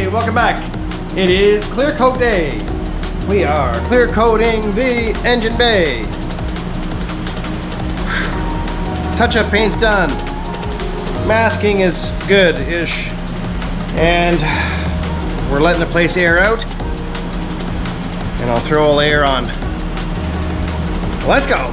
Hey, welcome back. It is clear coat day. We are clear coating the engine bay. Touch-up paint's done. Masking is good-ish. And we're letting the place air out. And I'll throw a layer on. Let's go.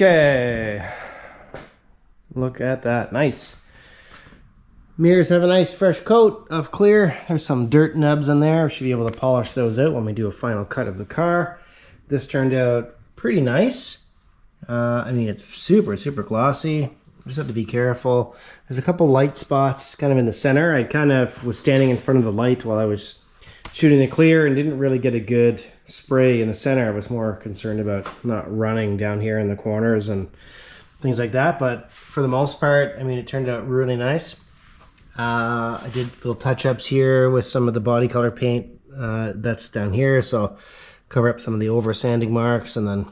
Okay, look at that, nice. Mirrors have a nice fresh coat of clear. There's some dirt nubs in there. Should be able to polish those out when we do a final cut of the car. This turned out pretty nice. I mean, it's super glossy. Just have to be careful. There's a couple light spots kind of in the center. I kind of was standing in front of the light while I was shooting the clear and didn't really get a good spray in the center. I was more concerned about not running down here in the corners and things like that, but for the most part, I mean, it turned out really nice. I did little touch-ups here with some of the body color paint that's down here, so cover up some of the over sanding marks and then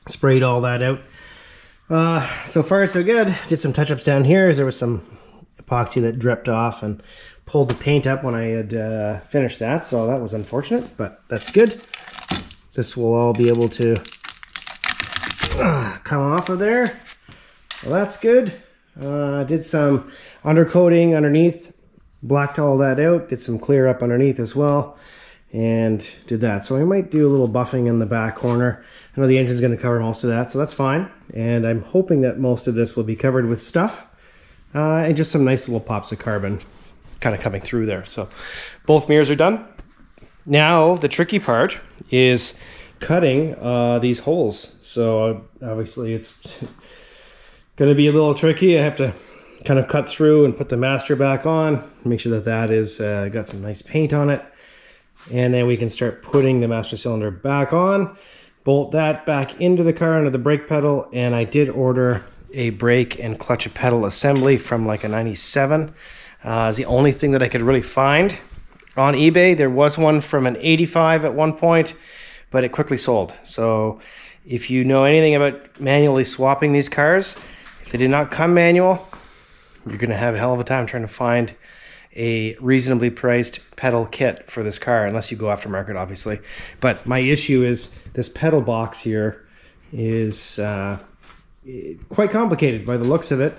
sprayed all that out. So far so good. Did some touch-ups down here. There was some epoxy that dripped off and pulled the paint up when I had finished that, so that was unfortunate, but that's good. This will all be able to come off of there. Well, that's good. Did some undercoating underneath, blacked all that out, did some clear up underneath as well, and did that. So I might do a little buffing in the back corner. I know the engine's going to cover most of that, so that's fine. And I'm hoping that most of this will be covered with stuff and just some nice little pops of carbon kind of coming through there. So both mirrors are done. Now the tricky part is cutting these holes. So obviously it's going to be a little tricky. I have to kind of cut through and put the master back on, make sure that that is got some nice paint on it, and then we can start putting the master cylinder back on, bolt that back into the car under the brake pedal. And I did order a brake and clutch pedal assembly from like a 97. Is the only thing that I could really find on eBay. There was one from an 85 at one point, but it quickly sold. So if you know anything about manually swapping these cars, if they did not come manual, you're going to have a hell of a time trying to find a reasonably priced pedal kit for this car, unless you go aftermarket, obviously. But my issue is this pedal box here is quite complicated by the looks of it.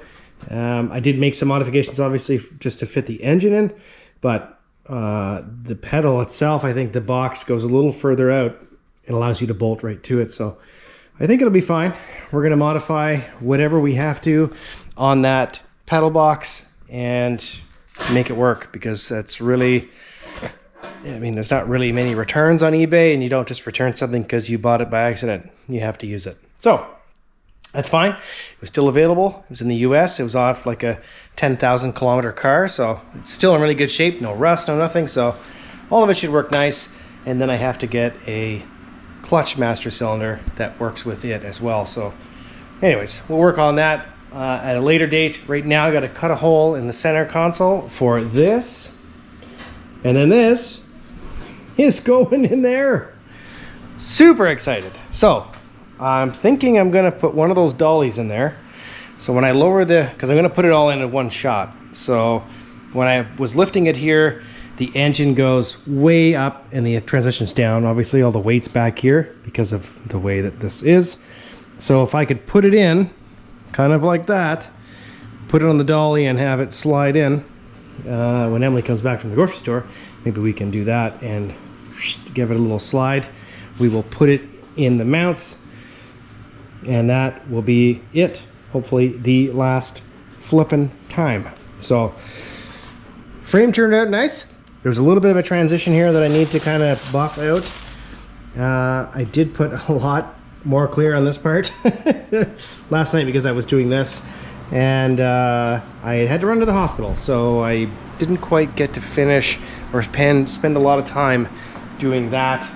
I did make some modifications, obviously, just to fit the engine in, but the pedal itself, I think the box goes a little further out. It allows you to bolt right to it, so I think it'll be fine. We're going to modify whatever we have to on that pedal box and make it work, because that's really, I mean, there's not really many returns on eBay, and you don't just return something because you bought it by accident. You have to use it. So that's fine. It was still available. It was in the US. It was off like a 10,000 kilometer car, so it's still in really good shape. No rust, no nothing. So all of it should work nice. And then I have to get a clutch master cylinder that works with it as well. So anyways, we'll work on that at a later date. Right now I got to cut a hole in the center console for this, and then this is going in there. Super excited. So I'm thinking I'm going to put one of those dollies in there. So when I lower because I'm going to put it all in at one shot. So when I was lifting it here, the engine goes way up and the transmission's down. Obviously all the weight's back here because of the way that this is. So if I could put it in kind of like that, put it on the dolly and have it slide in when Emily comes back from the grocery store, maybe we can do that and give it a little slide. We will put it in the mounts, and that will be it. Hopefully the last flipping time. So frame turned out nice. There's a little bit of a transition here that I need to kind of buff out. I did put a lot more clear on this part last night because I was doing this, and I had to run to the hospital, so I didn't quite get to finish or spend a lot of time doing that.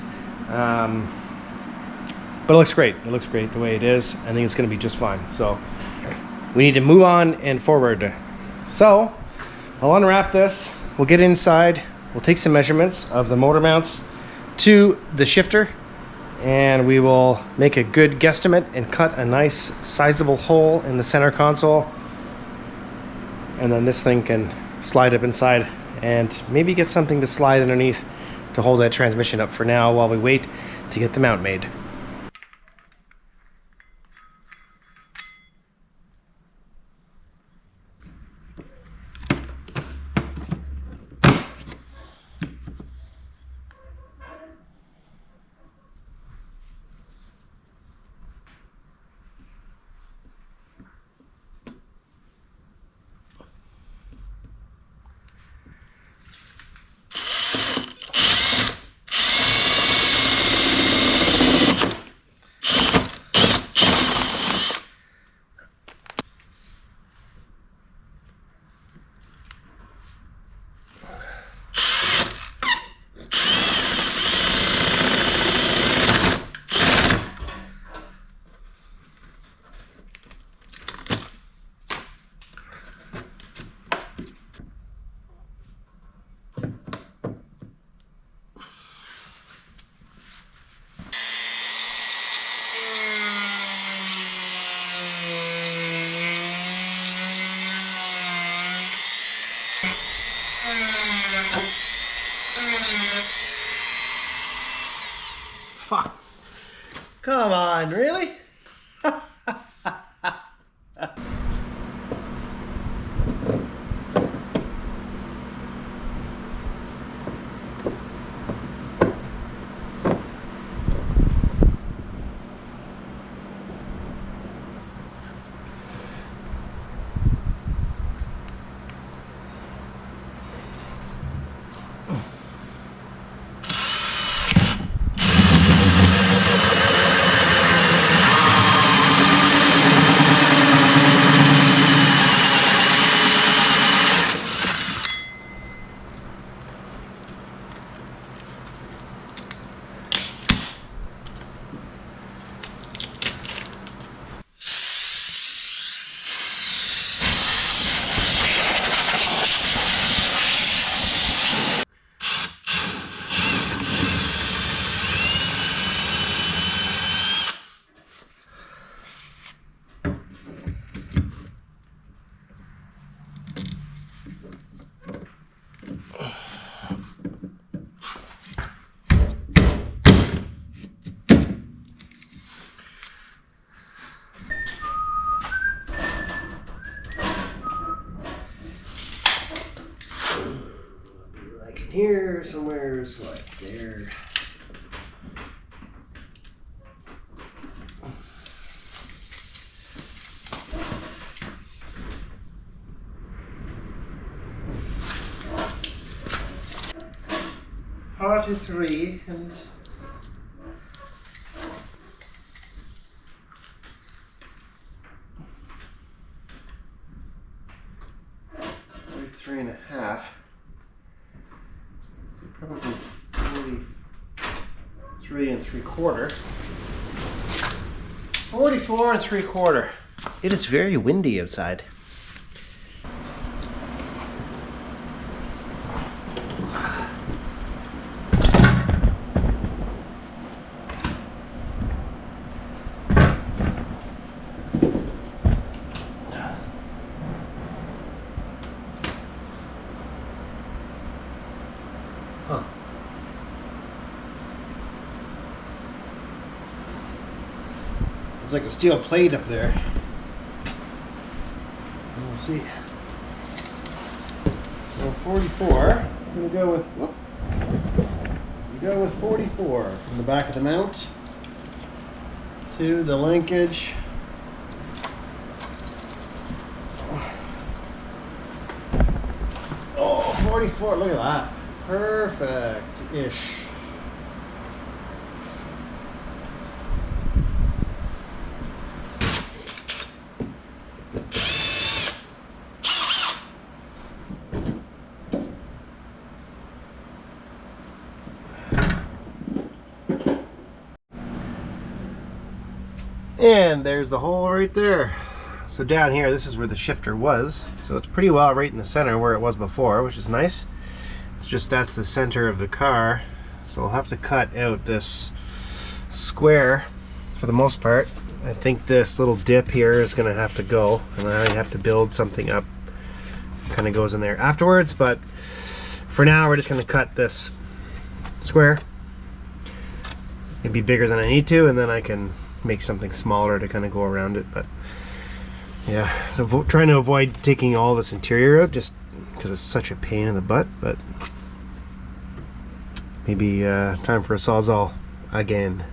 But it looks great. It looks great the way it is. I think it's going to be just fine. So we need to move on and forward. So I'll unwrap this. We'll get inside. We'll take some measurements of the motor mounts to the shifter, and we will make a good guesstimate and cut a nice sizable hole in the center console. And then this thing can slide up inside and maybe get something to slide underneath to hold that transmission up for now while we wait to get the mount made. Fuck. Come on, really? here somewhere, like there. Hard to 3 and 3.5. So probably 43 3/4. 44 3/4. It is very windy outside. Huh. There's like a steel plate up there. We'll see. So 44. I'm gonna go with. Whoop. We go with 44 from the back of the mount to the linkage. Oh, 44. Look at that. Perfect-ish. And there's the hole right there. So down here, this is where the shifter was. So it's pretty well right in the center where it was before, which is nice. It's just that's the center of the car. So I'll have to cut out this square for the most part. I think this little dip here is gonna have to go, and I have to build something up. Kind of goes in there afterwards, but for now we're just gonna cut this square. It'd be bigger than I need to, and then I can make something smaller to kind of go around it. But yeah, so trying to avoid taking all this interior out just because it's such a pain in the butt. But maybe time for a Sawzall again.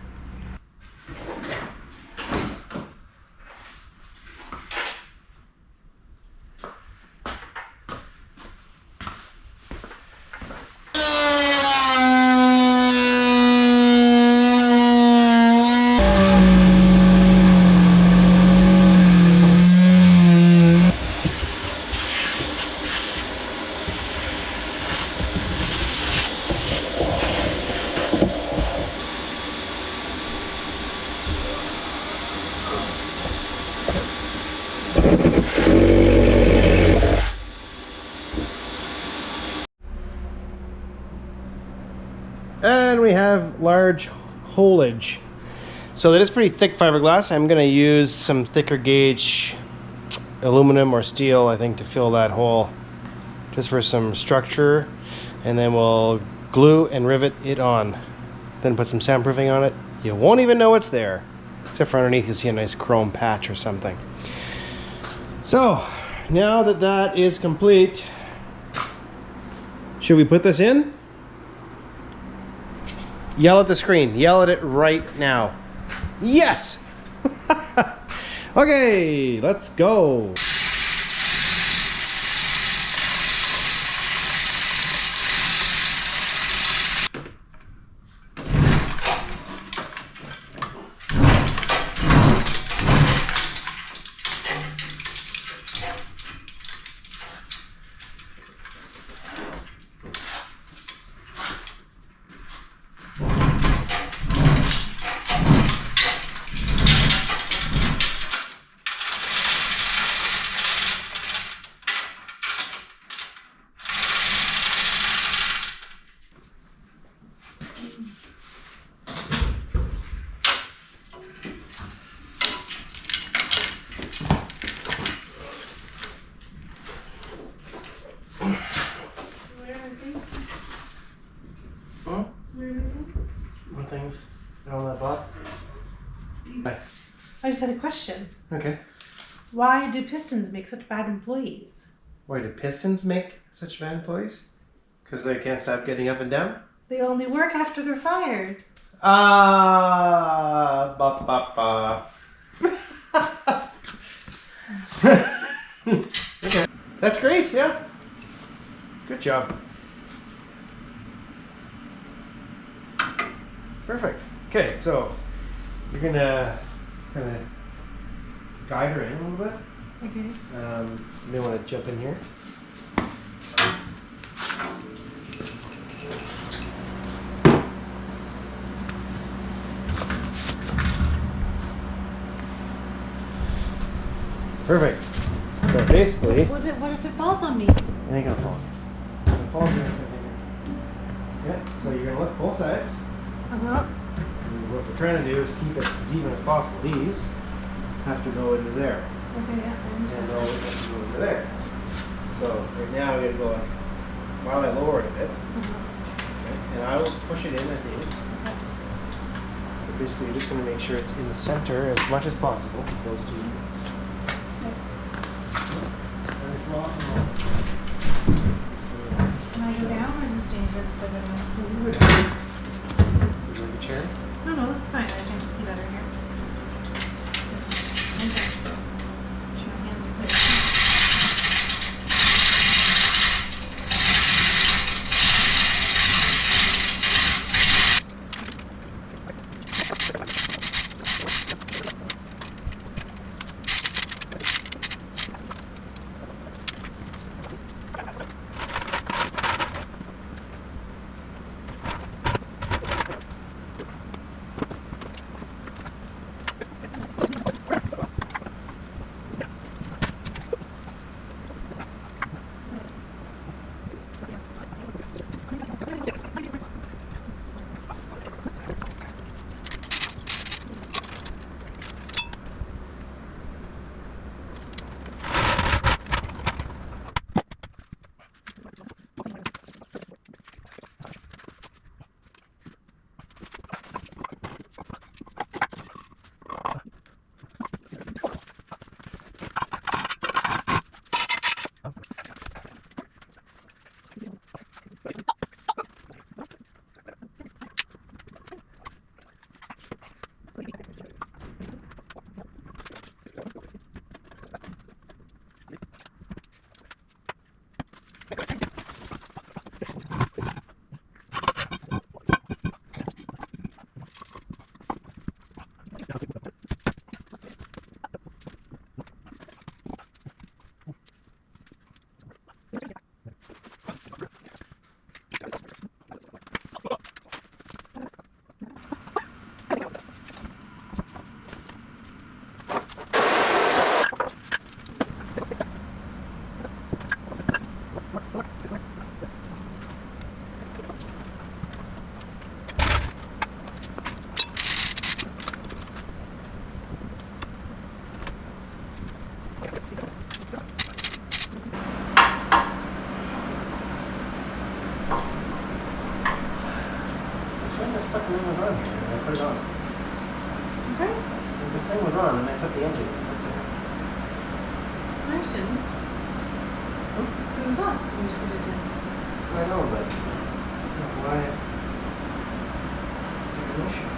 And we have large holage. So that is pretty thick fiberglass. I'm going to use some thicker gauge aluminum or steel, I think, to fill that hole, just for some structure. And then we'll glue and rivet it on. Then put some soundproofing on it. You won't even know it's there, except for underneath you'll see a nice chrome patch or something. So now that that is complete, should we put this in? Yell at the screen. Yell at it right now. Yes! Okay, let's go. What things? All that box? I just had a question. Okay. Why do pistons make such bad employees? Why do pistons make such bad employees? Because they can't stop getting up and down? They only work after they're fired. Ba ba ba. Okay. That's great, yeah. Good job. Perfect. Okay, so you're gonna kind of guide her in a little bit. Okay. You may want to jump in here. Perfect. So basically, What if it falls on me? it ain't gonna fall. If it falls, you're just gonna take it. Yeah. So you're gonna look both sides. Uh-huh. And what we're trying to do is keep it as even as possible. These have to go into there, Okay, yeah. and those have to go into there. So right now we're gonna go like while I lower it a bit, okay, and I will push it in as needed. But basically, you're just gonna make sure it's in the center as much as possible. Those two units. Very soft and low. Can I go down or is this dangerous if I go down? Would you like a chair? No, that's fine. I can just see better here. Okay. Make sure my hands are clear. thing was on here and I put it on. Sorry? This thing was on and I put the engine in. I didn't. It was off when you put it in. I know, but why? It's like an issue.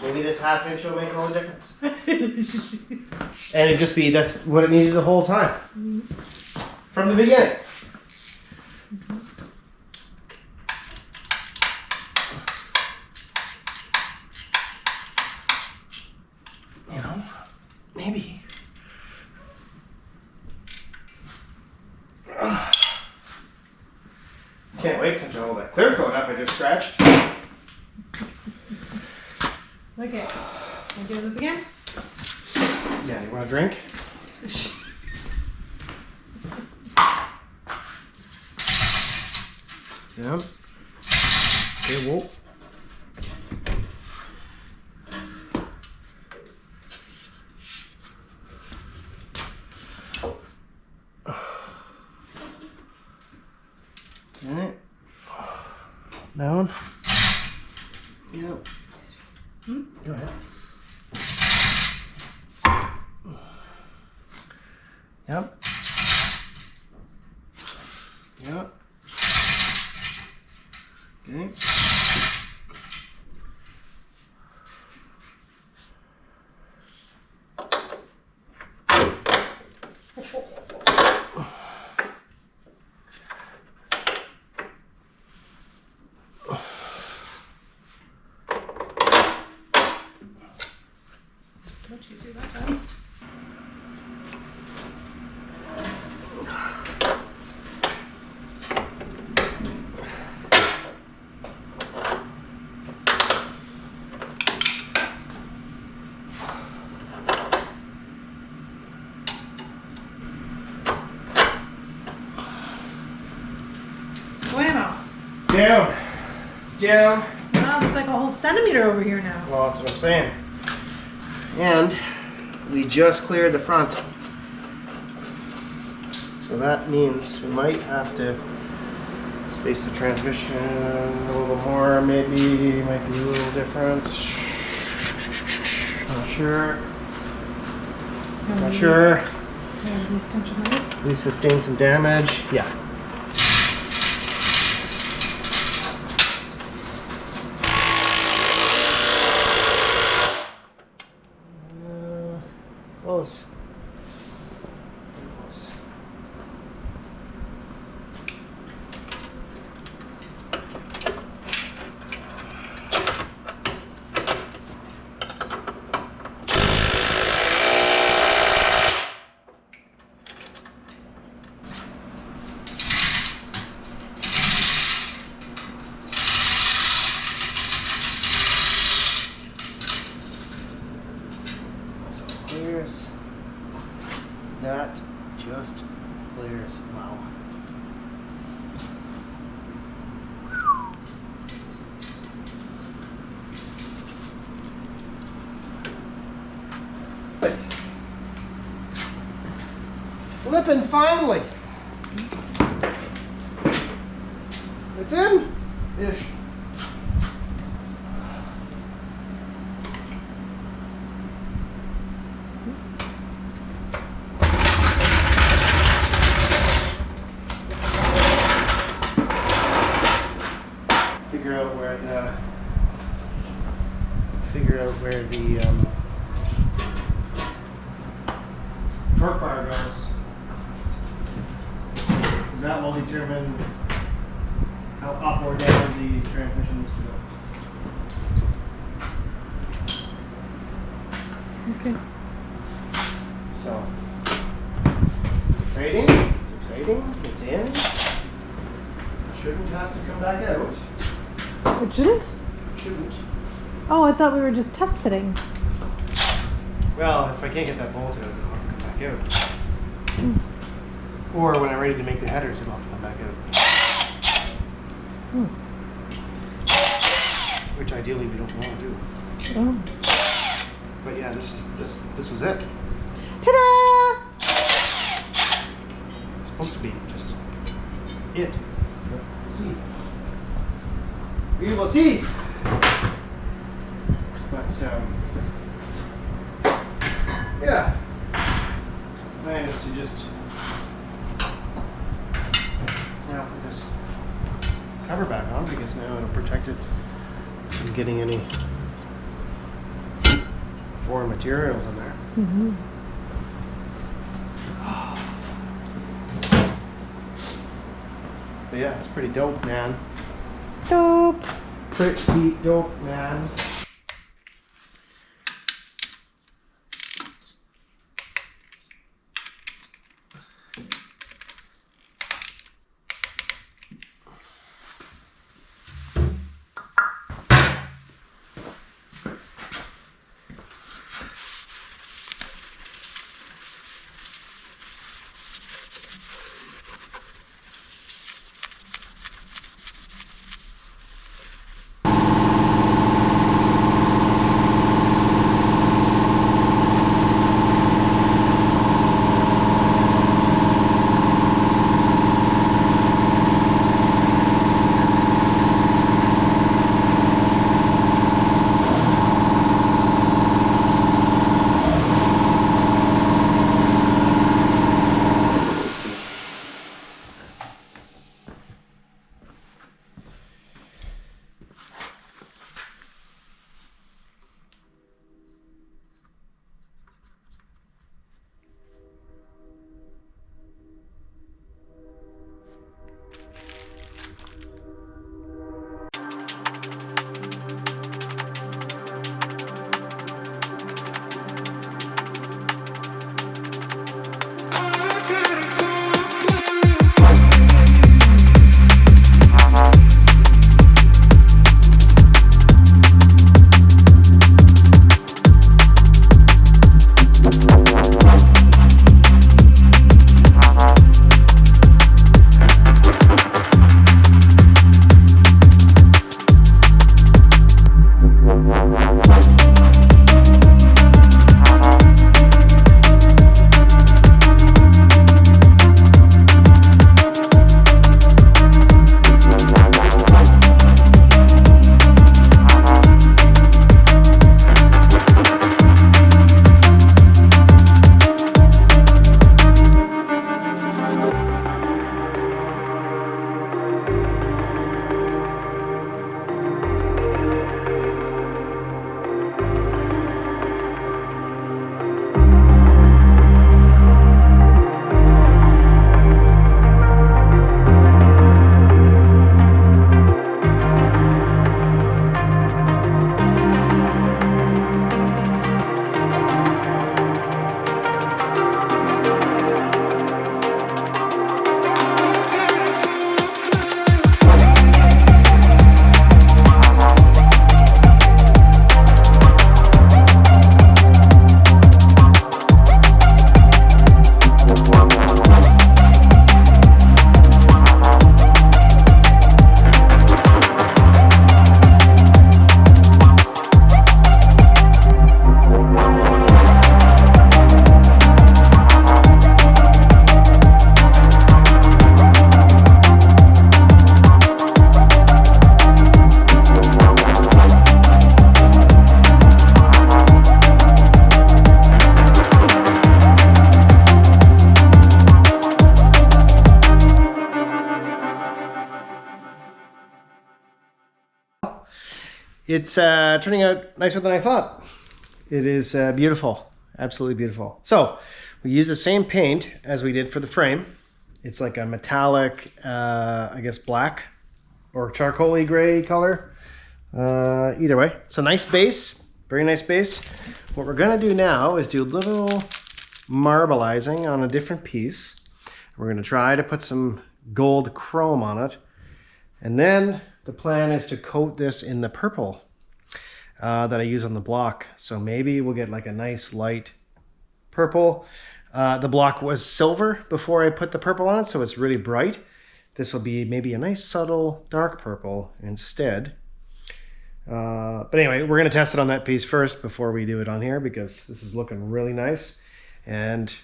Maybe this half inch will make all the difference. And it'd just be, that's what it needed the whole time. Mm-hmm. From the beginning. You know, maybe. Can't wait to all that clear coat up I just scratched. Okay. Can I do this again? Yeah, you want a drink? Yeah. Okay, whoa. Alright. Down. Yeah. Go ahead. Yep. Yep. Okay. Don't you see that guy? Whammo. Down. Down. Wow, there's like a whole centimeter over here now. Well, that's what I'm saying. And we just cleared the front. So that means we might have to space the transmission a little more, maybe. Might be a little different. Not sure. Not sure. Yeah, release tension on this. We sustained some damage. Yeah. Close. Close. So it clears. That just clears. Wow. Flippin' finally. It's in. Ish. Figure out where the torque bar goes, because that will determine how up or down the transmission needs to go. Okay. So it's exciting. It's exciting. It's in. Shouldn't have to come back out. It shouldn't? Shouldn't. Oh, I thought we were just test fitting. Well, if I can't get that bolt out, it'll have to come back out. Or when I'm ready to make the headers, it'll have to come back out. Which ideally we don't want to do. Oh. But yeah, this was it. Ta-da! It's supposed to be just it. We'll see. We will see. But yeah. Plan is to just now put this cover back on, because now it'll protect it from getting any foreign materials in there. Mm-hmm. But yeah, it's pretty dope, man. Dope. Pretty dope, man. it's turning out nicer than I thought. It is beautiful, absolutely beautiful. So we use the same paint as we did for the frame. It's like a metallic, I guess black or charcoaly gray color. Either way, it's a nice base, very nice base. What we're gonna do now is do a little marbleizing on a different piece. We're gonna try to put some gold chrome on it. And then the plan is to coat this in the purple that I use on the block. So maybe we'll get like a nice light purple. The block was silver before I put the purple on it, so it's really bright. This will be maybe a nice subtle dark purple instead. But anyway, we're going to test it on that piece first before we do it on here because this is looking really nice. And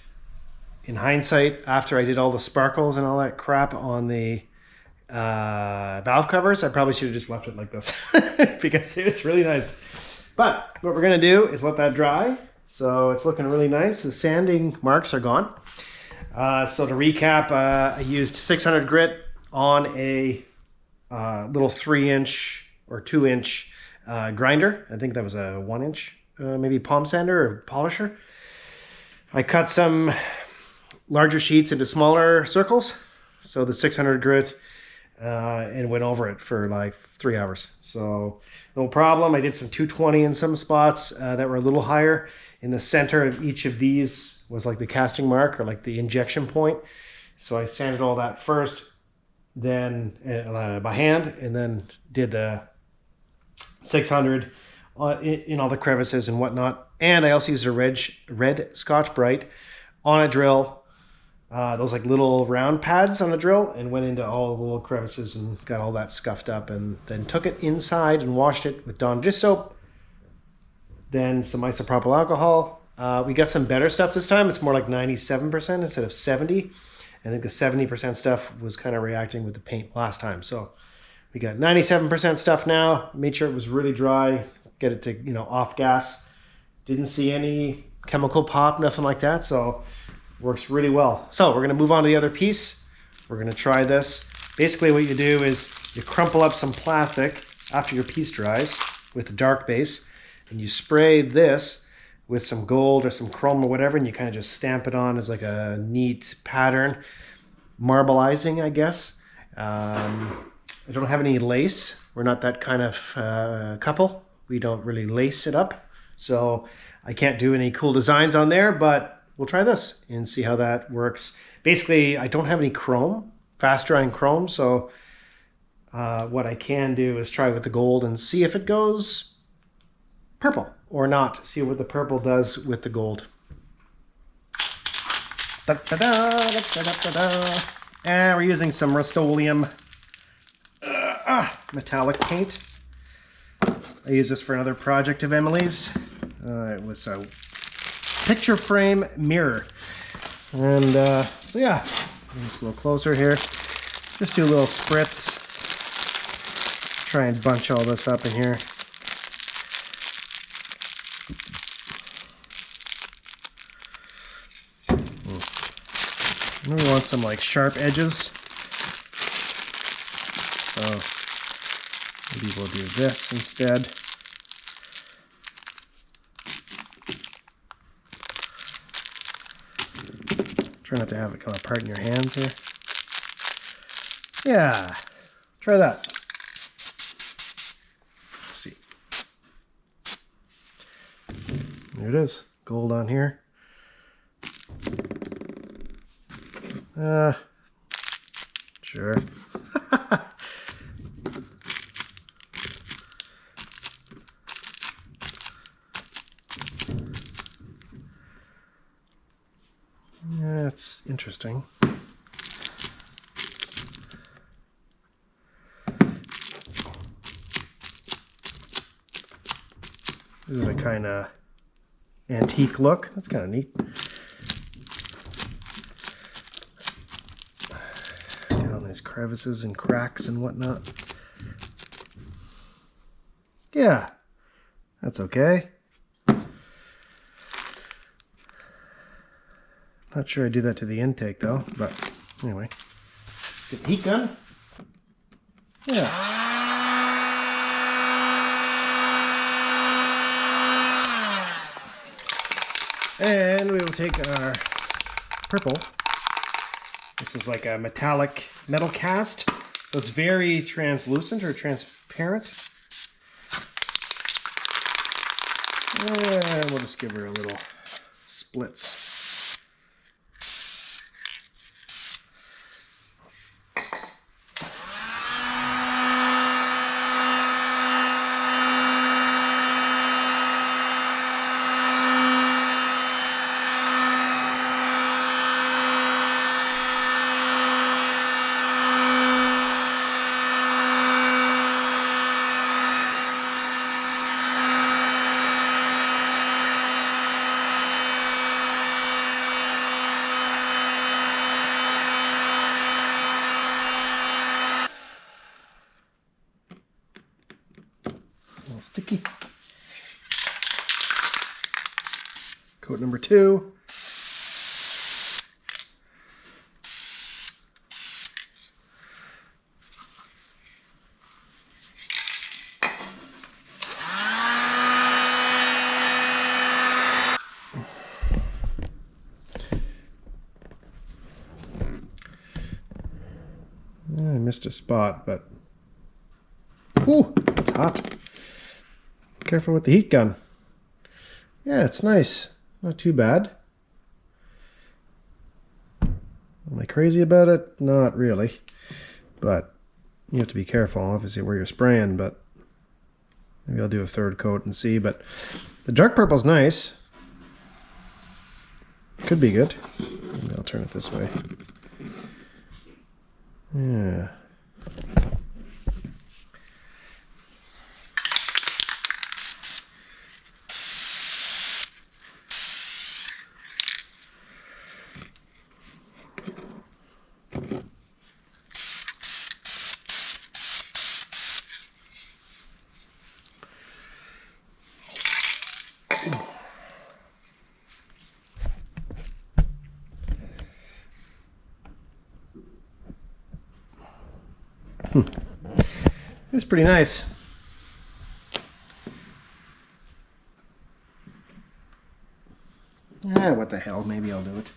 in hindsight, after I did all the sparkles and all that crap on the valve covers, I probably should have just left it like this because it's really nice. But what we're going to do is let that dry. So it's looking really nice. The sanding marks are gone. So to recap, I used 600 grit on a little 3-inch or 2-inch grinder. I think that was a 1-inch, maybe palm sander or polisher. I cut some larger sheets into smaller circles. So the 600 grit and went over it for like 3 hours. So no problem. I did some 220 in some spots that were a little higher. In the center of each of these was like the casting mark or like the injection point. So I sanded all that first, then by hand, and then did the 600 in all the crevices and whatnot. And I also used a red Scotch-Brite on a drill, those like little round pads on the drill, and went into all the little crevices and got all that scuffed up, and then took it inside and washed it with Dawn dish soap. Then some isopropyl alcohol. We got some better stuff this time. It's more like 97% instead of 70. I think the 70% stuff was kind of reacting with the paint last time. So we got 97% stuff now. Made sure it was really dry. Get it to, off gas. Didn't see any chemical pop, nothing like that. So works really well. So we're going to move on to the other piece. We're going to try this. Basically what you do is you crumple up some plastic after your piece dries with a dark base. And you spray this with some gold or some chrome or whatever, and you kind of just stamp it on as like a neat pattern. Marbleizing, I guess. I don't have any lace. We're not that kind of couple. We don't really lace it up. So I can't do any cool designs on there, but we'll try this and see how that works. Basically, I don't have any chrome, fast drying chrome. So what I can do is try with the gold and see if it goes purple or not. See what the purple does with the gold. And we're using some Rust-Oleum metallic paint. I used this for another project of Emily's. It was a picture frame mirror. And so yeah, just a little closer here. Just do a little spritz. Try and bunch all this up in here. We want some like sharp edges, so maybe we'll do this instead. Try not to have it come apart in your hands here. Yeah, try that. Let's see. There it is, gold on here. Sure. That's interesting. This is a kind of antique look. That's kind of neat. Crevices and cracks and whatnot. Yeah, that's okay. Not sure I do that to the intake though, but anyway. Let's get the heat gun. Yeah. And we will take our purple. This is like a metallic metal cast. So it's very translucent or transparent. And we'll just give her a little splits. Sticky. Coat number 2. I missed a spot, but ooh, it's hot. Careful with the heat gun. Yeah, it's nice. Not too bad. Am I crazy about it? Not really. But you have to be careful, obviously, where you're spraying, but maybe I'll do a third coat and see. But the dark purple's nice. Could be good. Maybe I'll turn it this way. Yeah. It's pretty nice. What the hell, maybe I'll do it.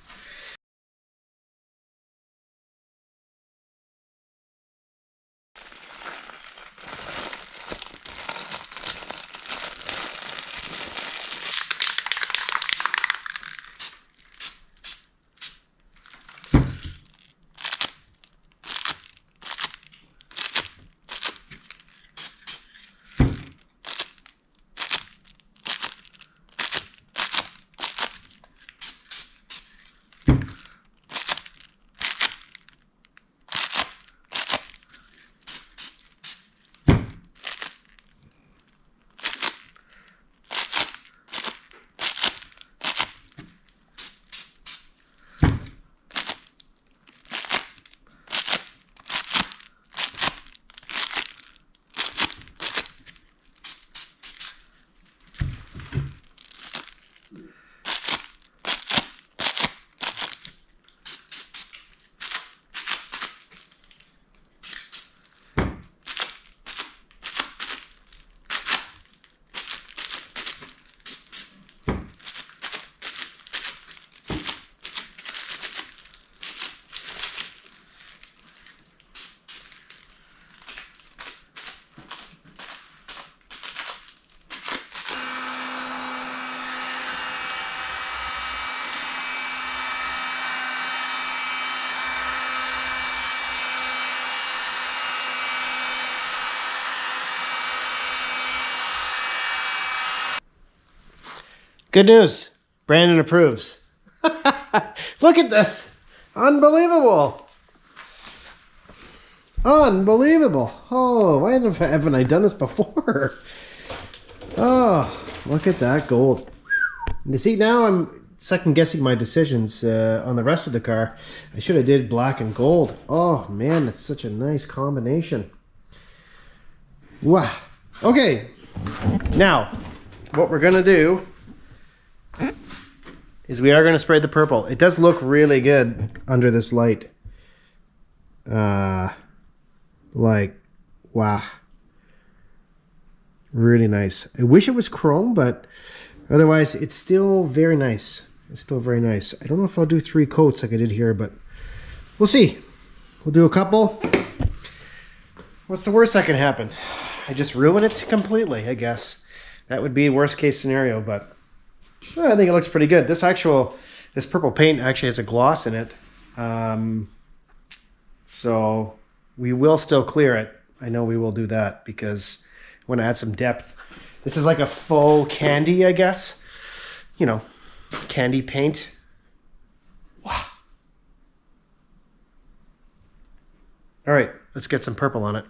Good news. Brandon approves. Look at this. Unbelievable. Unbelievable. Oh, why haven't I done this before? Oh, look at that gold. You see, now I'm second guessing my decisions on the rest of the car. I should have did black and gold. Oh man, it's such a nice combination. Wow. Okay. Now, what we're gonna do is we are going to spray the purple. It does look really good under this light. Like, wow. Really nice. I wish it was chrome, but otherwise it's still very nice. It's still very nice. I don't know if I'll do 3 coats like I did here, but we'll see. We'll do a couple. What's the worst that can happen? I just ruin it completely, I guess. That would be worst case scenario, but well, I think it looks pretty good. This purple paint actually has a gloss in it. So we will still clear it. I know we will do that because I want to add some depth. This is like a faux candy, I guess. You know, candy paint. Wow. All right, let's get some purple on it.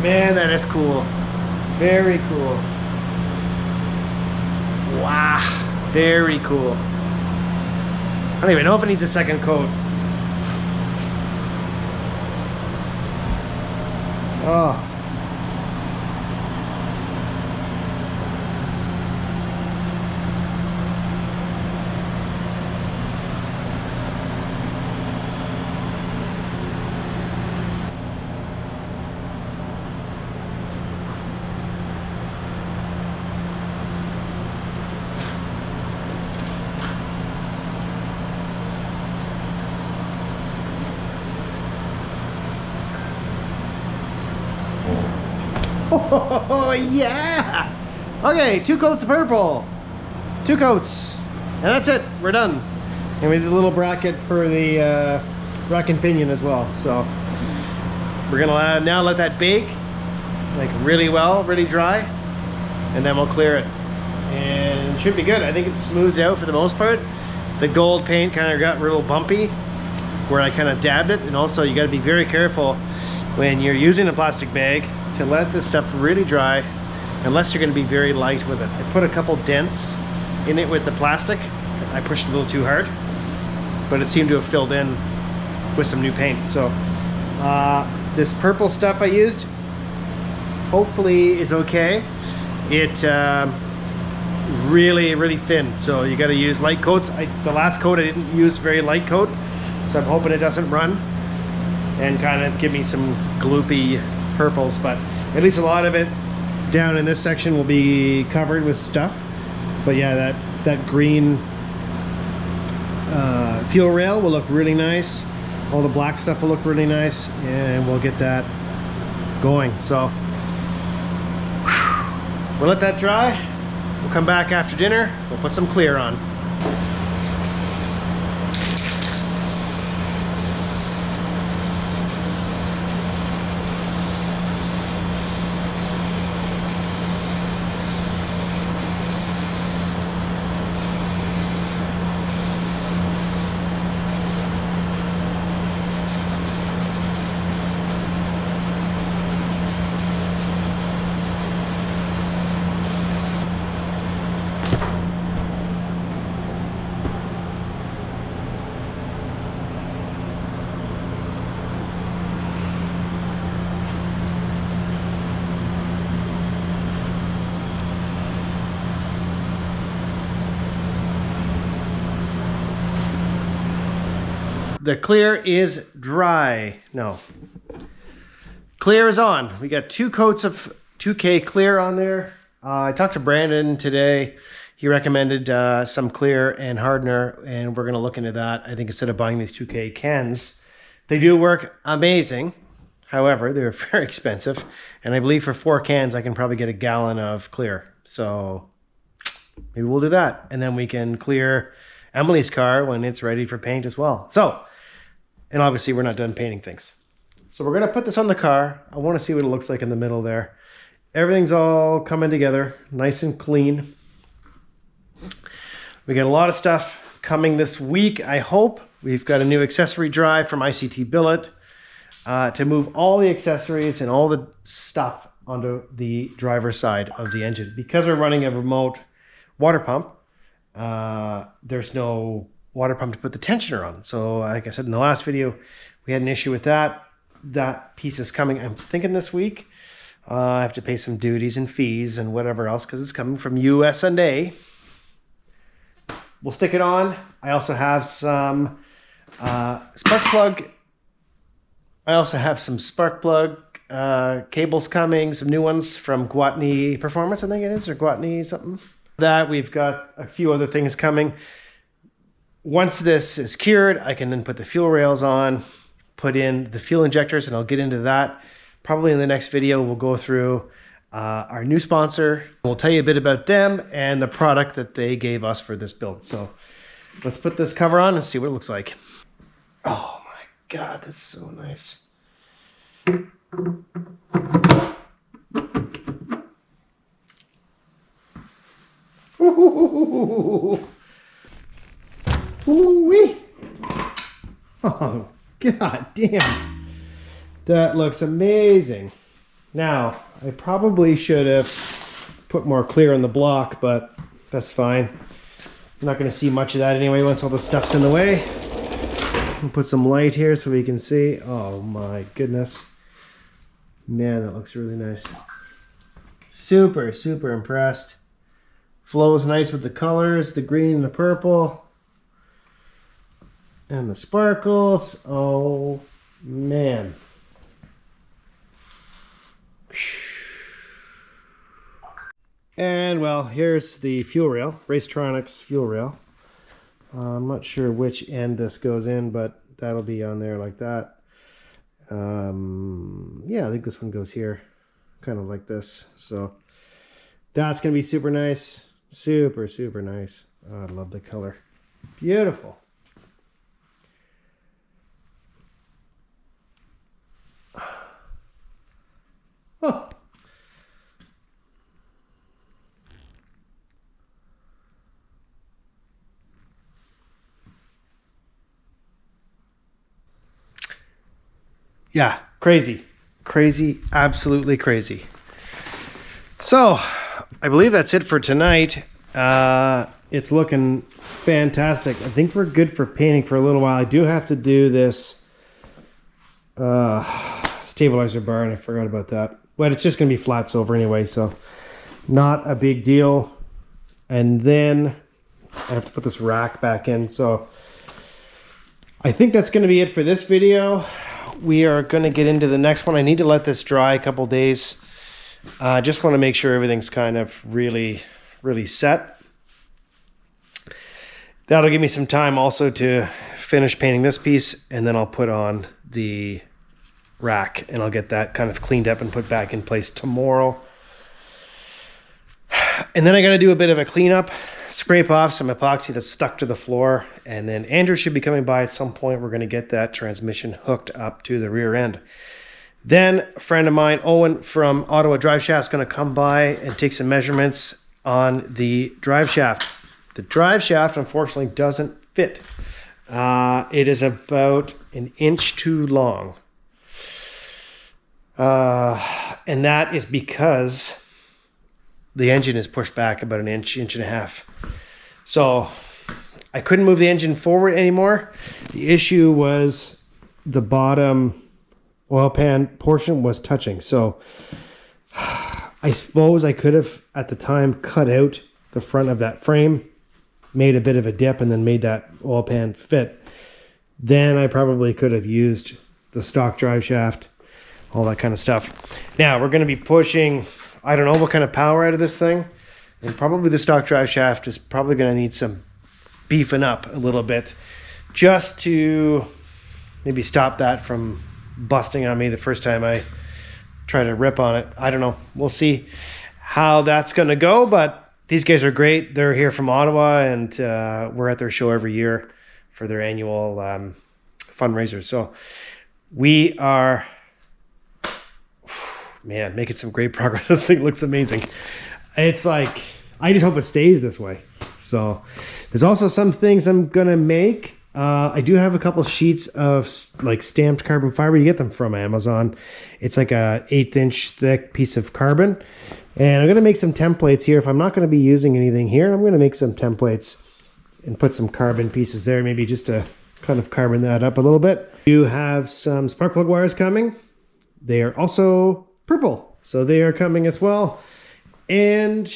Man, that is cool. Very cool. Wow, very cool. I don't even know if it needs a second coat. Oh. Oh, yeah! Okay, 2 coats of purple. 2 coats. And that's it. We're done. And we did a little bracket for the rack and pinion as well. So we're gonna now let that bake like really well, really dry, and then we'll clear it. And it should be good. I think it's smoothed out for the most part. The gold paint kind of got a little bumpy where I kind of dabbed it. And also you got to be very careful when you're using a plastic bag to let this stuff really dry, unless you're going to be very light with it. I put a couple dents in it with the plastic. I pushed a little too hard, but it seemed to have filled in with some new paint. So this purple stuff I used hopefully is okay. It really thin, so you got to use light coats. The last coat I didn't use very light coat, so I'm hoping it doesn't run and kind of give me some gloopy purples, but at least a lot of it down in this section will be covered with stuff. But yeah, that green fuel rail will look really nice. All the black stuff will look really nice, and we'll get that going. So we'll let that dry. We'll come back after dinner. We'll put some clear on. The clear is dry. No. Clear is on. We got 2 coats of 2K clear on there. I talked to Brandon today. He recommended some clear and hardener, and we're going to look into that. I think instead of buying these 2K cans, they do work amazing. However, they're very expensive. And I believe for 4 cans, I can probably get a gallon of clear. So maybe we'll do that. And then we can clear Emily's car when it's ready for paint as well. So, and obviously we're not done painting things. So we're gonna put this on the car. I wanna see what it looks like in the middle there. Everything's all coming together, nice and clean. We got a lot of stuff coming this week, I hope. We've got a new accessory drive from ICT Billet to move all the accessories and all the stuff onto the driver's side of the engine. Because we're running a remote water pump, there's no water pump to put the tensioner on. So like I said in the last video, we had an issue with that. That piece is coming, I'm thinking this week. I have to pay some duties and fees and whatever else because it's coming from USA. We'll stick it on. I also have some spark plug. I also have some spark plug cables coming, some new ones from Guatney Performance, I think it is, or Guatney something. That we've got a few other things coming. Once this is cured, I can then put the fuel rails on, put in the fuel injectors, and I'll get into that. Probably in the next video, we'll go through our new sponsor. We'll tell you a bit about them and the product that they gave us for this build. So let's put this cover on and see what it looks like. Oh my God, that's so nice. Ooh-wee. Oh, God damn. That looks amazing. Now, I probably should have put more clear on the block, but that's fine. I'm not going to see much of that anyway once all the stuff's in the way. We'll put some light here so we can see. Oh my goodness. Man, that looks really nice. Super, super impressed. Flows nice with the colors, the green and the purple. And the sparkles. Oh, man. And well, here's the fuel rail, Racetronics fuel rail. I'm not sure which end this goes in, but that'll be on there like that. Yeah, I think this one goes here, kind of like this. So that's gonna be super nice, super, super nice. Oh, I love the color, beautiful. Oh. Yeah, crazy, crazy, absolutely crazy. So I believe that's it for tonight. It's looking fantastic. I think we're good for painting for a little while. I do have to do this stabilizer bar, and I forgot about that. But it's just going to be flats over anyway, so not a big deal. And then I have to put this rack back in. So I think that's going to be it for this video. We are going to get into the next one. I need to let this dry a couple days. I just want to make sure everything's kind of really, really set. That'll give me some time also to finish painting this piece, and then I'll put on the rack and I'll get that kind of cleaned up and put back in place tomorrow. And then I got to do a bit of a cleanup, scrape off some epoxy that's stuck to the floor, and then Andrew should be coming by at some point. We're going to get that transmission hooked up to the rear end. Then a friend of mine, Owen from Ottawa Drive Shaft, is going to come by and take some measurements on the drive shaft. The drive shaft unfortunately doesn't fit. It is about 1 inch too long. And that is because the engine is pushed back about 1 inch, 1.5 inches. So I couldn't move the engine forward anymore. The issue was the bottom oil pan portion was touching. So I suppose I could have at the time cut out the front of that frame, made a bit of a dip, and then made that oil pan fit. Then I probably could have used the stock drive shaft, all that kind of stuff. Now we're going to be pushing, I don't know what kind of power out of this thing, and probably the stock drive shaft is probably going to need some beefing up a little bit just to maybe stop that from busting on me the first time I try to rip on it. I don't know. We'll see how that's going to go, but these guys are great. They're here from Ottawa, and we're at their show every year for their annual fundraiser. So we are man, making some great progress. This thing looks amazing. It's like, I just hope it stays this way. So there's also some things I'm gonna make. I do have a couple sheets of like stamped carbon fiber. You get them from Amazon. It's like a 1/8 inch thick piece of carbon. And I'm gonna make some templates here. If I'm not gonna be using anything here, I'm gonna make some templates and put some carbon pieces there, maybe just to kind of carbon that up a little bit. You have some spark plug wires coming. They are also purple, so they are coming as well. And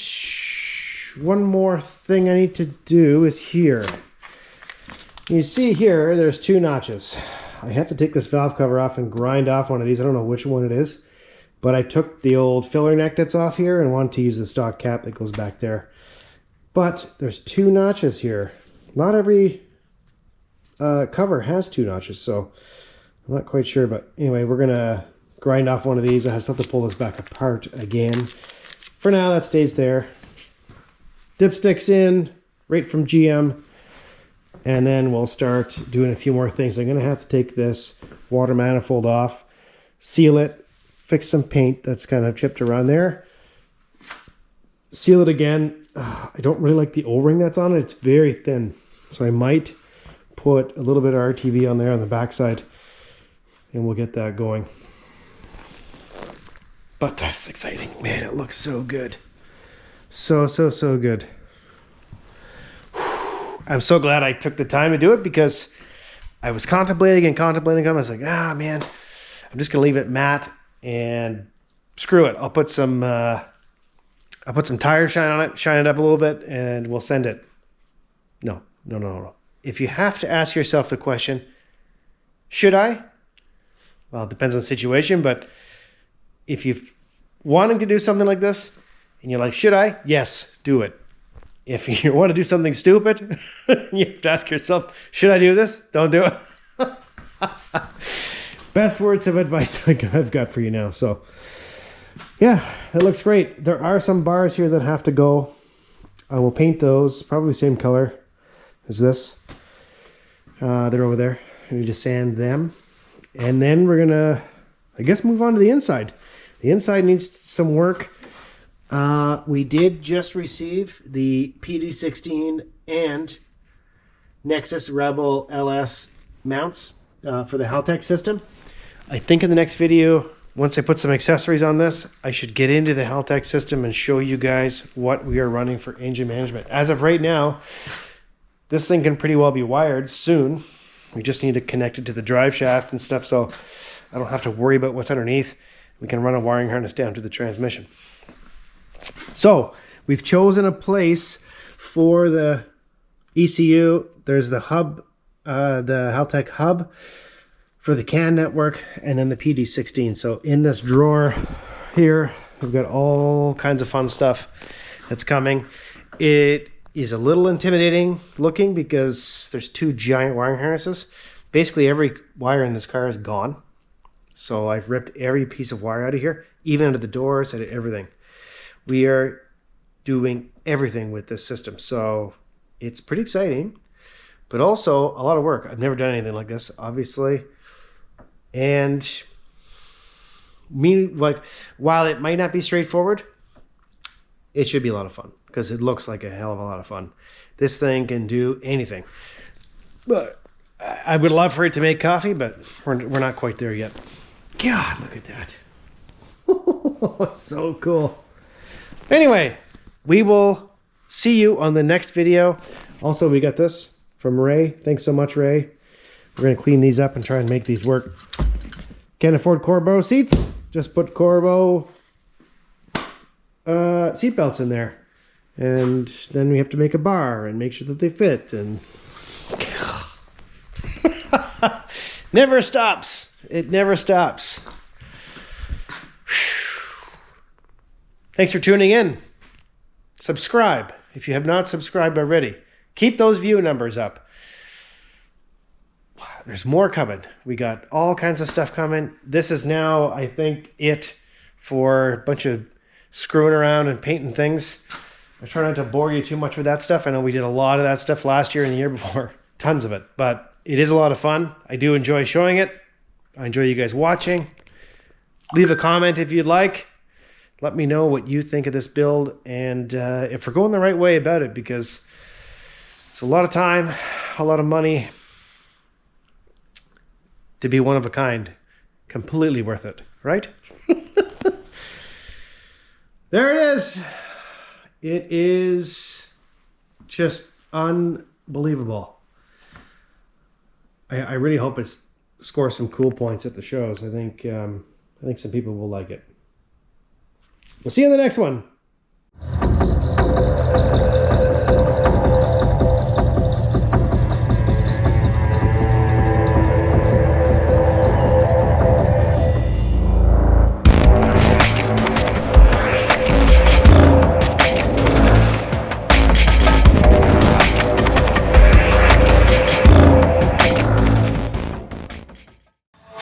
one more thing I need to do is here. You see here, there's 2 notches. I have to take this valve cover off and grind off one of these. I don't know which one it is, but I took the old filler neck that's off here and wanted to use the stock cap that goes back there. But there's 2 notches here. Not every cover has 2 notches, so I'm not quite sure. But anyway, we're gonna grind off one of these. I have to pull this back apart again. For now, that stays there. Dipsticks in, right from GM. And then we'll start doing a few more things. I'm gonna have to take this water manifold off, seal it, fix some paint that's kind of chipped around there, seal it again. I don't really like the O-ring that's on it. It's very thin. So I might put a little bit of RTV on there on the backside and we'll get that going. But that's exciting. Man, it looks so good. So good. I'm so glad I took the time to do it because I was contemplating. I was like, man, I'm just gonna leave it matte and screw it. I'll put some tire shine on it, shine it up a little bit, and we'll send it. No. If you have to ask yourself the question, should I? Well, it depends on the situation, but if you're wanting to do something like this and you're like, should I? Yes, do it. If you want to do something stupid, you have to ask yourself, should I do this? Don't do it. Best words of advice I've got for you now. So yeah, it looks great. There are some bars here that have to go. I will paint those, probably the same color as this. They're over there. I need to sand them. And then we're gonna, I guess, move on to the inside. The inside needs some work. We did just receive the PD16 and Nexus Rebel LS mounts for the Haltech system. I think in the next video, once I put some accessories on this, I should get into the Haltech system and show you guys what we are running for engine management. As of right now, this thing can pretty well be wired soon. We just need to connect it to the drive shaft and stuff, so I don't have to worry about what's underneath. We can run a wiring harness down to the transmission. So we've chosen a place for the ECU. There's the hub, the Haltech hub for the CAN network, and then the PD16. So in this drawer here, we've got all kinds of fun stuff that's coming. It is a little intimidating looking because there's 2 giant wiring harnesses. Basically every wire in this car is gone. So I've ripped every piece of wire out of here, even under the doors and everything. We are doing everything with this system. So it's pretty exciting, but also a lot of work. I've never done anything like this, obviously. And while it might not be straightforward, it should be a lot of fun because it looks like a hell of a lot of fun. This thing can do anything. But I would love for it to make coffee, but we're not quite there yet. God, look at that. So cool. Anyway, we will see you on the next video. Also, we got this from Ray. Thanks so much, Ray. We're going to clean these up and try and make these work. Can't afford Corbeau seats? Just put Corbeau seat belts in there. And then we have to make a bar and make sure that they fit. And never stops. It never stops. Thanks for tuning in. Subscribe if you have not subscribed already. Keep those view numbers up. There's more coming. We got all kinds of stuff coming. This is now, I think, it for a bunch of screwing around and painting things. I try not to bore you too much with that stuff. I know we did a lot of that stuff last year and the year before. Tons of it. But it is a lot of fun. I do enjoy showing it. I enjoy you guys watching. Leave a comment if you'd like. Let me know what you think of this build and if we're going the right way about it, because it's a lot of time, a lot of money to be one of a kind. Completely worth it, right? There it is. It is just unbelievable. I really hope it scores some cool points at the shows. I think some people will like it. We'll see you in the next one.